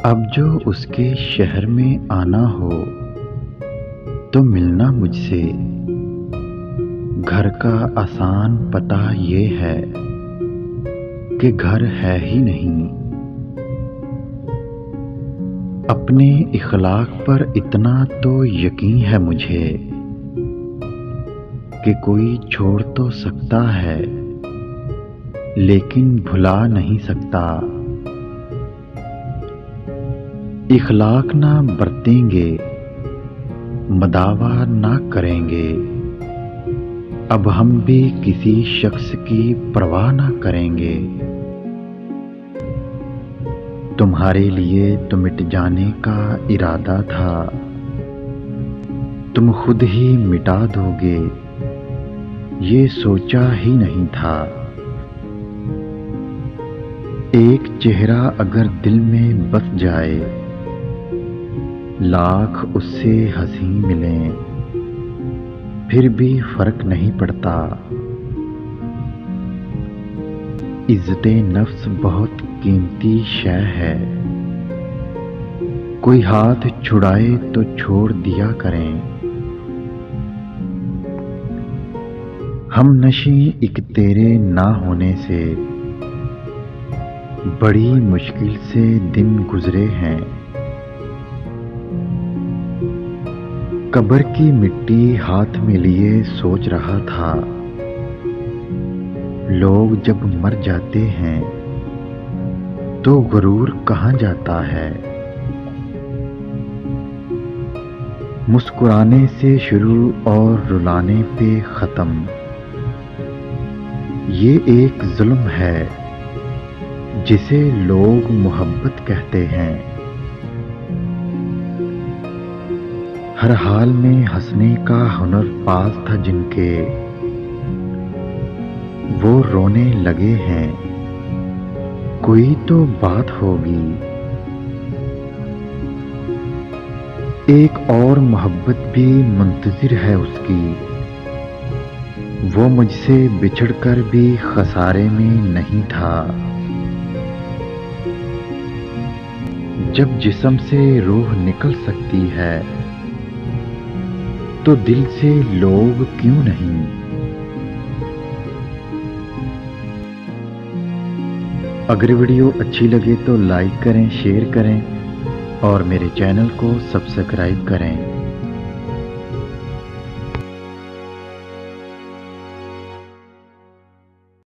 اب جو اس کے شہر میں آنا ہو تو ملنا مجھ سے۔ گھر کا آسان پتہ یہ ہے کہ گھر ہے ہی نہیں۔ اپنے اخلاق پر اتنا تو یقین ہے مجھے کہ کوئی چھوڑ تو سکتا ہے لیکن بھلا نہیں سکتا۔ اخلاق نہ برتیں گے، مداوا نہ کریں گے، اب ہم بھی کسی شخص کی پرواہ نہ کریں گے۔ تمہارے لیے تو مٹ جانے کا ارادہ تھا، تم خود ہی مٹا دو گے یہ سوچا ہی نہیں تھا۔ ایک چہرہ اگر دل میں بس جائے، لاکھ اس سے حسین ملیں، پھر بھی فرق نہیں پڑتا۔ عزت نفس بہت قیمتی شے ہے، کوئی ہاتھ چھڑائے تو چھوڑ دیا کریں۔ ہم نشیں ایک تیرے نہ ہونے سے، بڑی مشکل سے دن گزرے ہیں۔ قبر کی مٹی ہاتھ میں لیے سوچ رہا تھا، لوگ جب مر جاتے ہیں تو غرور کہاں جاتا ہے۔ مسکرانے سے شروع اور رلانے پہ ختم، یہ ایک ظلم ہے جسے لوگ محبت کہتے ہیں۔ ہر حال میں ہنسنے کا ہنر پاس تھا جن کے، وہ رونے لگے ہیں، کوئی تو بات ہوگی۔ ایک اور محبت بھی منتظر ہے اس کی، وہ مجھ سے بچھڑ کر بھی خسارے میں نہیں تھا۔ جب جسم سے روح نکل سکتی ہے تو دل سے لوگ کیوں نہیں۔ اگر ویڈیو اچھی لگے تو لائک کریں، شیئر کریں اور میرے چینل کو سبسکرائب کریں۔